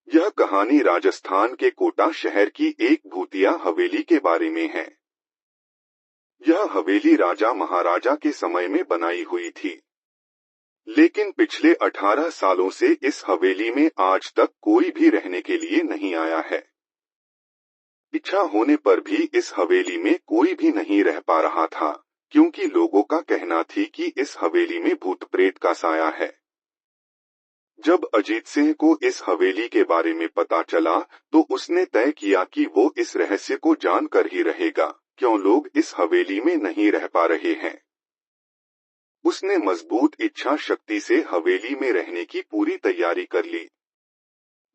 यह कहानी राजस्थान के कोटा शहर की एक भूतिया हवेली के बारे में है। यह हवेली राजा महाराजा के समय में बनाई हुई थी, लेकिन पिछले 18 सालों से इस हवेली में आज तक कोई भी रहने के लिए नहीं आया है। इच्छा होने पर भी इस हवेली में कोई भी नहीं रह पा रहा था, क्योंकि लोगों का कहना थी कि इस हवेली में भूत प्रेत का साया है। जब अजीत सिंह को इस हवेली के बारे में पता चला, तो उसने तय किया कि वो इस रहस्य को जानकर ही रहेगा, क्यों लोग इस हवेली में नहीं रह पा रहे हैं। उसने मजबूत इच्छा शक्ति से हवेली में रहने की पूरी तैयारी कर ली।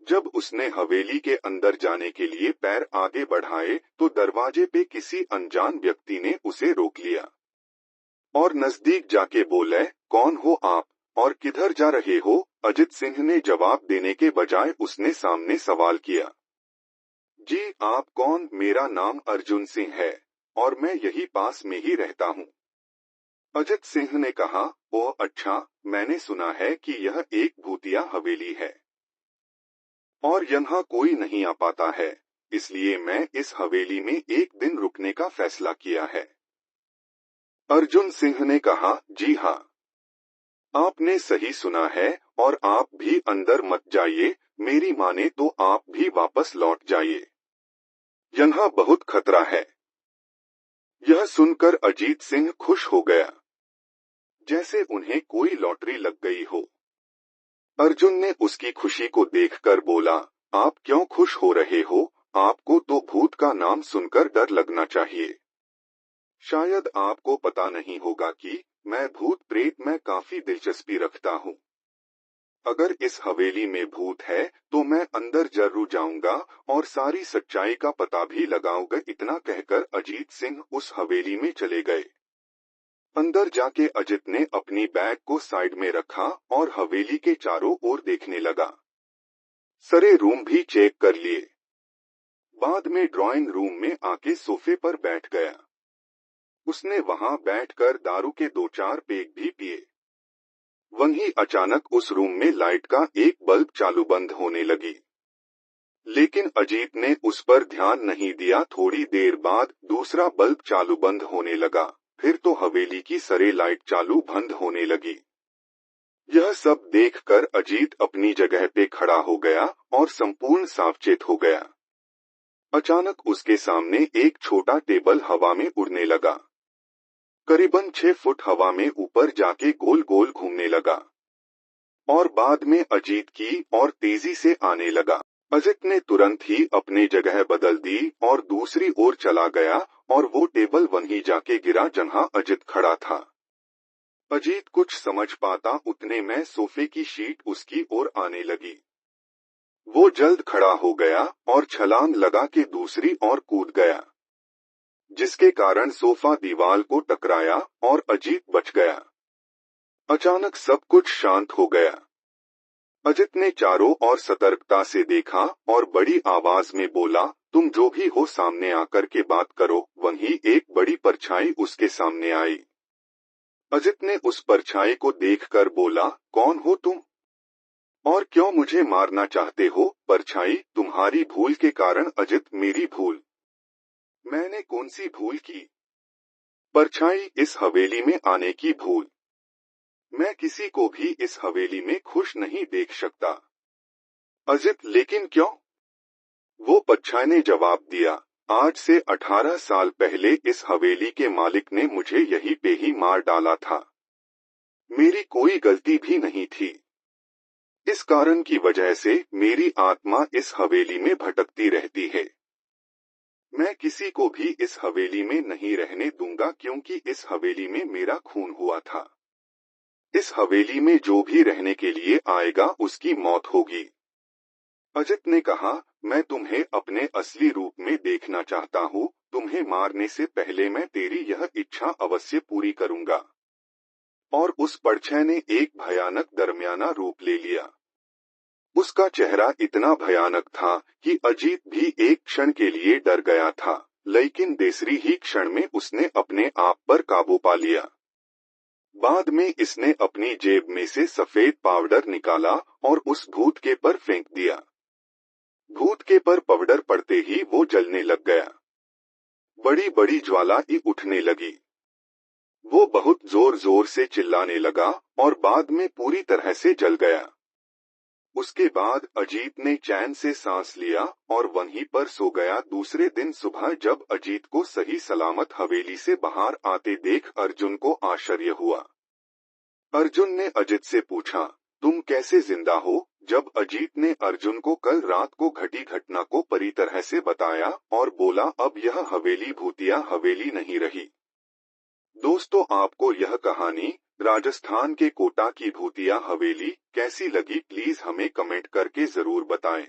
जब उसने हवेली के अंदर जाने के लिए पैर आगे बढ़ाए, तो दरवाजे पे किसी अनजान व्यक्ति ने उसे रोक लिया और नजदीक जाके बोले, कौन हो आप और किधर जा रहे हो? अजित सिंह ने जवाब देने के बजाय उसने सामने सवाल किया, जी आप कौन? मेरा नाम अर्जुन सिंह है और मैं यही पास में ही रहता हूँ। अजित सिंह ने कहा, ओह अच्छा, मैंने सुना है कि यह एक भूतिया हवेली है और यहाँ कोई नहीं आ पाता है, इसलिए मैं इस हवेली में एक दिन रुकने का फैसला किया है। अर्जुन सिंह ने कहा, जी हाँ, आपने सही सुना है और आप भी अंदर मत जाइए, मेरी माने तो आप भी वापस लौट जाइए, यहाँ बहुत खतरा है। यह सुनकर अजीत सिंह खुश हो गया, जैसे उन्हें कोई लॉटरी लग गई हो। अर्जुन ने उसकी खुशी को देखकर बोला, आप क्यों खुश हो रहे हो? आपको तो भूत का नाम सुनकर डर लगना चाहिए। शायद आपको पता नहीं होगा कि मैं भूत प्रेत में काफी दिलचस्पी रखता हूँ। अगर इस हवेली में भूत है तो मैं अंदर जरूर जाऊंगा और सारी सच्चाई का पता भी लगाऊंगा। इतना कहकर अजीत सिंह उस हवेली में चले गए। अंदर जाके अजित ने अपनी बैग को साइड में रखा और हवेली के चारों ओर देखने लगा। सारे रूम भी चेक कर लिए। बाद में ड्राइंग रूम में आके सोफे पर बैठ गया। उसने वहां बैठकर दारू के 2-4 पेग भी पिए। वहीं अचानक उस रूम में लाइट का एक बल्ब चालू बंद होने लगी, लेकिन अजीत ने उस पर ध्यान नहीं दिया। थोड़ी देर बाद दूसरा बल्ब चालू बंद होने लगा, फिर तो हवेली की सारी लाइट चालू बंद होने लगी। यह सब देखकर अजीत अपनी जगह पे खड़ा हो गया और संपूर्ण सावचेत हो गया। अचानक उसके सामने एक छोटा टेबल हवा में उड़ने लगा। करीबन 6 फुट हवा में ऊपर जाके गोल गोल घूमने लगा और बाद में अजीत की और तेजी से आने लगा। अजित ने तुरंत ही अपनी जगह बदल दी और दूसरी ओर चला गया और वो टेबल वहीं जाके गिरा जहां अजित खड़ा था। अजीत कुछ समझ पाता उतने में सोफे की शीट उसकी ओर आने लगी। वो जल्द खड़ा हो गया और छलांग लगा के दूसरी ओर कूद गया, जिसके कारण सोफा दीवार को टकराया और अजीत बच गया। अचानक सब कुछ शांत हो गया। अजित ने चारों ओर सतर्कता से देखा और बड़ी आवाज में बोला, तुम जो भी हो सामने आकर के बात करो। वहीं एक बड़ी परछाई उसके सामने आई। अजित ने उस परछाई को देखकर बोला, कौन हो तुम और क्यों मुझे मारना चाहते हो? परछाई, तुम्हारी भूल के कारण। अजित, मेरी भूल? मैंने कौन सी भूल की? परछाई, इस हवेली में आने की भूल। मैं किसी को भी इस हवेली में खुश नहीं देख सकता। अजित, लेकिन क्यों? वो परछाई ने जवाब दिया, आज से 18 साल पहले इस हवेली के मालिक ने मुझे यहीं पे ही मार डाला था। मेरी कोई गलती भी नहीं थी। इस कारण की वजह से मेरी आत्मा इस हवेली में भटकती रहती है। मैं किसी को भी इस हवेली में नहीं रहने दूंगा, क्योंकि इस हवेली में मेरा खून हुआ था। इस हवेली में जो भी रहने के लिए आएगा उसकी मौत होगी। अजित ने कहा, मैं तुम्हें अपने असली रूप में देखना चाहता हूँ। तुम्हें मारने से पहले मैं तेरी यह इच्छा अवश्य पूरी करूंगा। और उस परछाई ने एक भयानक दरमियाना रूप ले लिया। उसका चेहरा इतना भयानक था कि अजीत भी एक क्षण के लिए डर गया था, लेकिन दूसरी ही क्षण में उसने अपने आप पर काबू पा लिया। बाद में इसने अपनी जेब में से सफेद पाउडर निकाला और उस भूत के पर फेंक दिया। उसके पर पाउडर पड़ते ही वो जलने लग गया। बड़ी बड़ी ज्वाला उठने लगी। वो बहुत जोर जोर से चिल्लाने लगा और बाद में पूरी तरह से जल गया। उसके बाद अजीत ने चैन से सांस लिया और वहीं पर सो गया। दूसरे दिन सुबह जब अजीत को सही सलामत हवेली से बाहर आते देख अर्जुन को आश्चर्य हुआ। अर्जुन ने अजीत से पूछा, तुम कैसे जिंदा हो? जब अजीत ने अर्जुन को कल रात को घटी घटना को पूरी तरह से बताया और बोला, अब यह हवेली भूतिया हवेली नहीं रही। दोस्तों, आपको यह कहानी राजस्थान के कोटा की भूतिया हवेली कैसी लगी? प्लीज हमें कमेंट करके जरूर बताएं।